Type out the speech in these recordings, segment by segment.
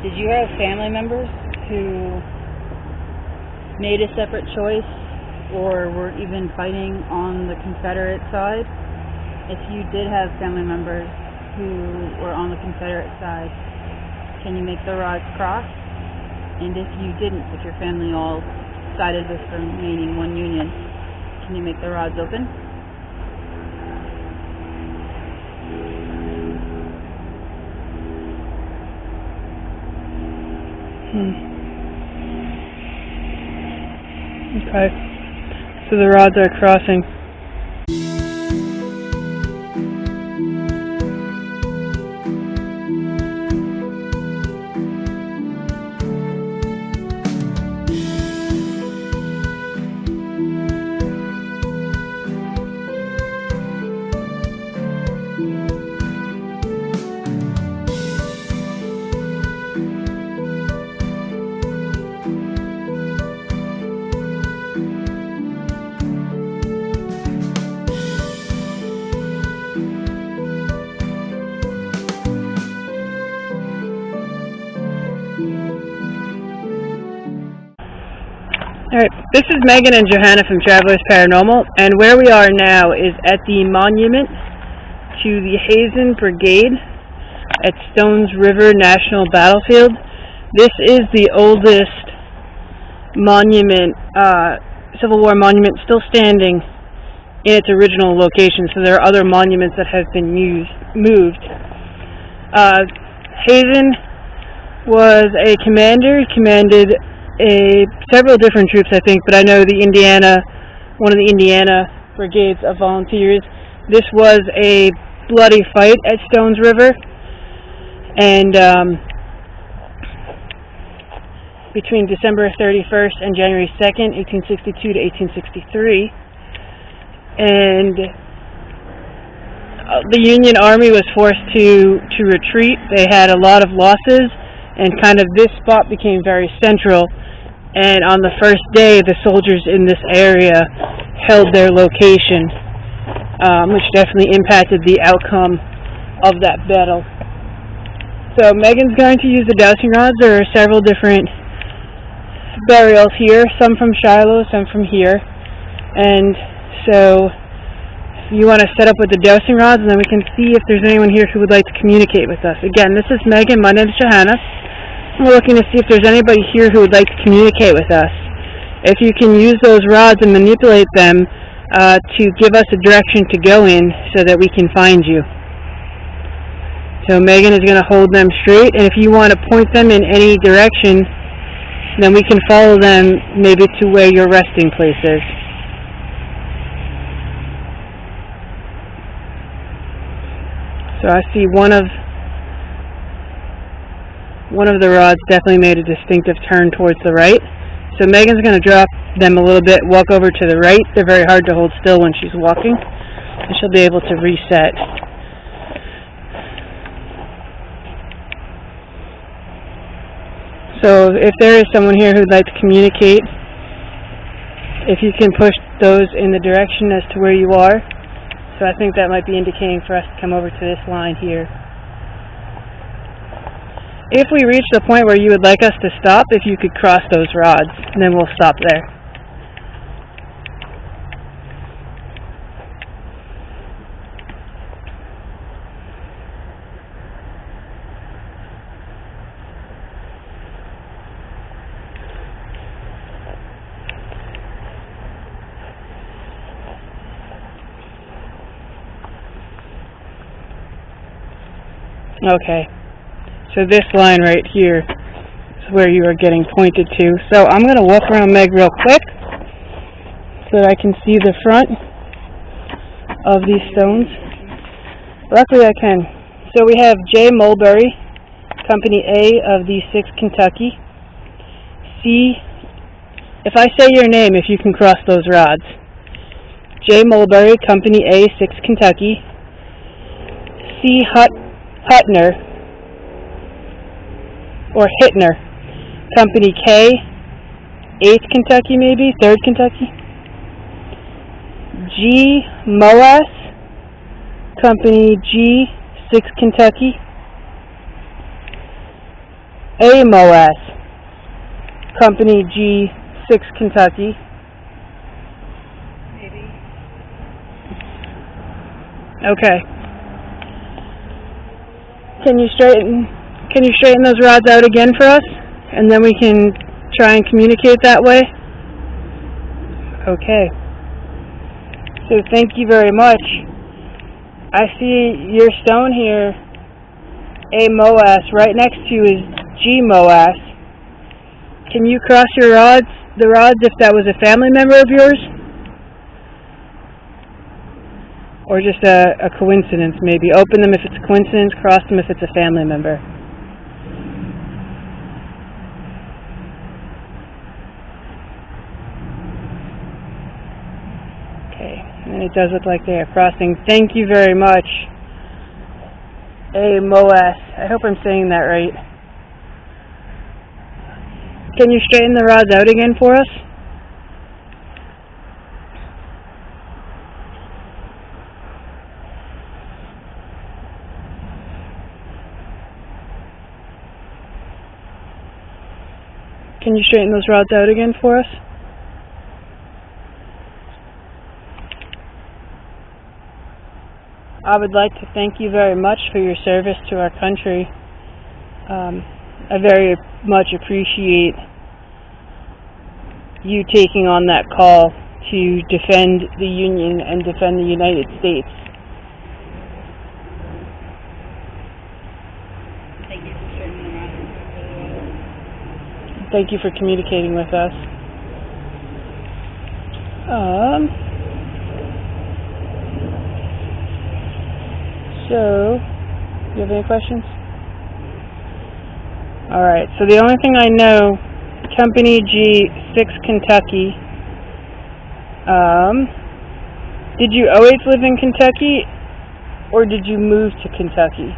Did you have family members who made a separate choice or were even fighting on the Confederate side? If you did have family members who were on the Confederate side, can you make the rods cross? And if you didn't, if your family all sided with remaining one union, can you make the rods open? Okay, so the rods are crossing. Alright, this is Megan and Johanna from Travelers Paranormal, and where we are now is at the monument to the Hazen Brigade at Stones River National Battlefield. This is the oldest monument, Civil War monument, still standing in its original location, so there are other monuments that have been moved. Hazen was a commander. He commanded several different troops, I think, but I know one of the Indiana brigades of volunteers. This was a bloody fight at Stones River, and between December 31st and January 2nd, 1862 to 1863, and the Union Army was forced to retreat. They had a lot of losses, and kind of this spot became very central. And on the first day, the soldiers in this area held their location, which definitely impacted the outcome of that battle. So Megan's going to use the dowsing rods. There are several different burials here, some from Shiloh, some from here. And so you want to set up with the dowsing rods, and then we can see if there's anyone here who would like to communicate with us. Again, this is Megan. My name is Johanna. We're looking to see if there's anybody here who would like to communicate with us. If you can use those rods and manipulate them to give us a direction to go in so that we can find you. So Megan is going to hold them straight, and if you want to point them in any direction, then we can follow them maybe to where your resting place is. So I see one of the rods definitely made a distinctive turn towards the right. So Megan's going to drop them a little bit, walk over to the right. They're very hard to hold still when she's walking, and she'll be able to reset. So if there is someone here who'd like to communicate, if you can push those in the direction as to where you are. So I think that might be indicating for us to come over to this line here. If we reach the point where you would like us to stop, if you could cross those rods, and then we'll stop there. Okay. So this line right here is where you are getting pointed to. So I'm going to walk around Meg real quick so that I can see the front of these stones. Luckily I can. So we have J. Mulberry, Company A of the 6th Kentucky. C. If I say your name, if you can cross those rods. J. Mulberry, Company A, 6th Kentucky. C. Hutner, or Hittner, Company K, 8th Kentucky maybe, 3rd Kentucky. G. Moas, Company G, 6th Kentucky. AMOS, Company G, 6 Kentucky. Maybe. Okay. Can you straighten those rods out again for us? And then we can try and communicate that way? Okay. So thank you very much. I see your stone here, AMOS. Right next to you is GMOS. Can you cross the rods if that was a family member of yours? Or just a coincidence, maybe. Open them if it's a coincidence, cross them if it's a family member. Okay, and it does look like they are crossing. Thank you very much. AMOS. I hope I'm saying that right. Can you straighten the rods out again for us? Can you straighten those rods out again for us? I would like to thank you very much for your service to our country. I very much appreciate you taking on that call to defend the Union and defend the United States. Thank you for sharing them out. Thank you for communicating with us. So, you have any questions? Alright, so the only thing I know, Company G, 6 Kentucky. Did you always live in Kentucky, or did you move to Kentucky?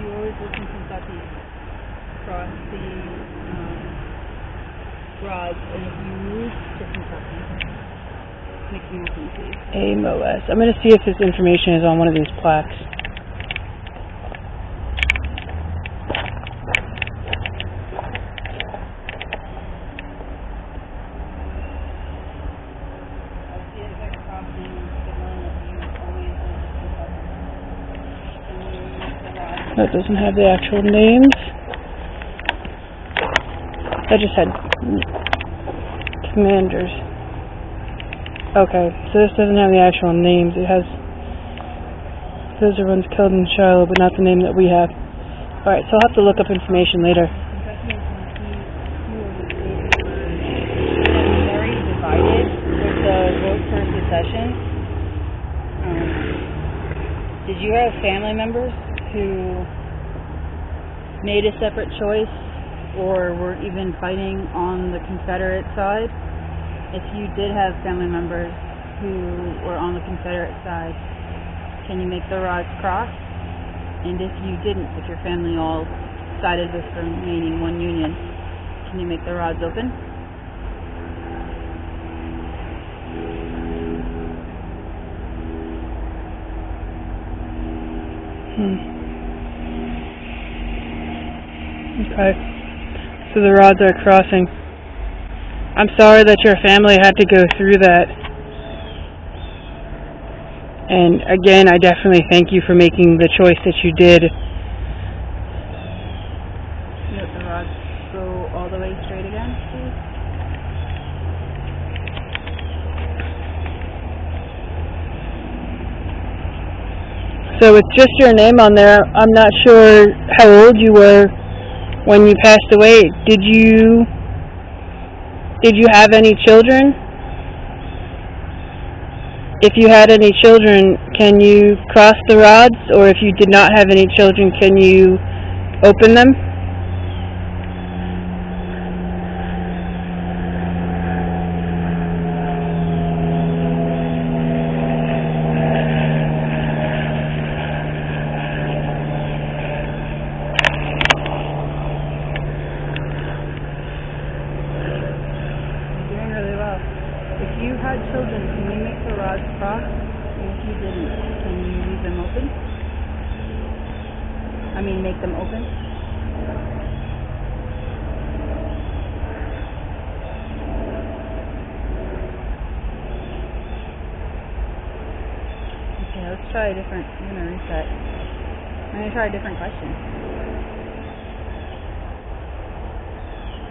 You always lived in Kentucky. Cross the rods, and if you moved to Kentucky, make me open, please. AMOS. I'm going to see if this information is on one of these plaques. That doesn't have the actual names. I just had commanders. Okay, so this doesn't have the actual names. It has those are ones killed in Shiloh, but not the name that we have. Alright, so I'll have to look up information later. Kentucky and Tennessee, very divided with the vote for secession. Did you have family members who made a separate choice or were even fighting on the Confederate side? If you did have family members who were on the Confederate side, can you make the rods cross? And if you didn't, if your family all sided with remaining one union, can you make the rods open? Okay. So the rods are crossing. I'm sorry that your family had to go through that. And again, I definitely thank you for making the choice that you did. Let the rods go all the way straight again, please. So it's just your name on there. I'm not sure how old you were when you passed away. Did you have any children? If you had any children, can you cross the rods? Or if you did not have any children, can you open them? If you had children, can you make the rods cross? And if you didn't, can you leave them open? I mean, make them open? try a different, I'm going to reset. I'm going to try a different question.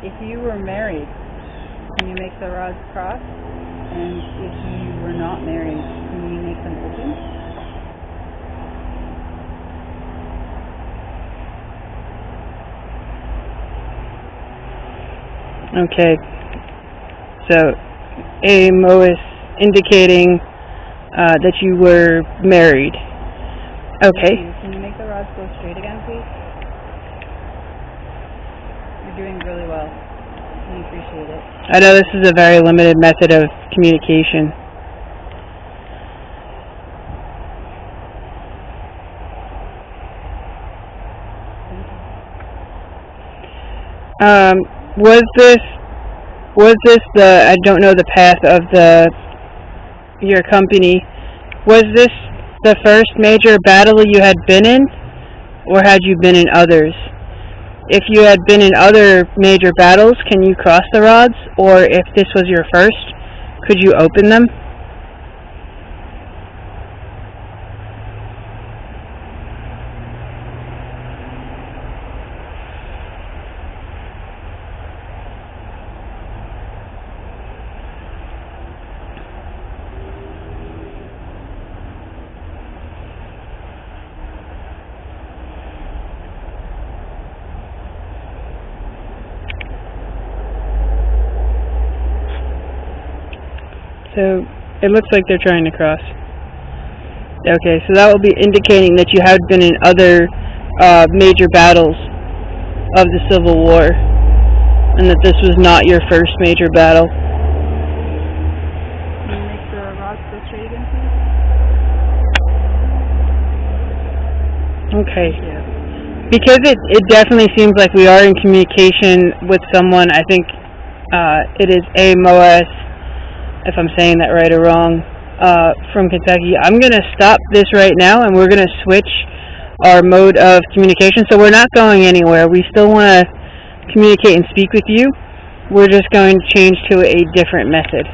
If you were married, can you make the rods cross? And if you were not married, can you make them open? Okay. So, AMO is indicating that you were married. Okay. Can you make the rods go straight again, please? You're doing really well. We appreciate it. I know this is a very limited method of communication. Was this the, I don't know the path of your company, was this the first major battle you had been in, or had you been in others? If you had been in other major battles, can you cross the rods? Or if this was your first, could you open them? So, it looks like they're trying to cross. Okay, so that will be indicating that you had been in other major battles of the Civil War, and that this was not your first major battle. Can you make the rods go straight again, please? Okay. Yeah. Because it definitely seems like we are in communication with someone. I think it is AMOS, if I'm saying that right or wrong, from Kentucky. I'm going to stop this right now, and we're going to switch our mode of communication. So we're not going anywhere. We still want to communicate and speak with you. We're just going to change to a different method.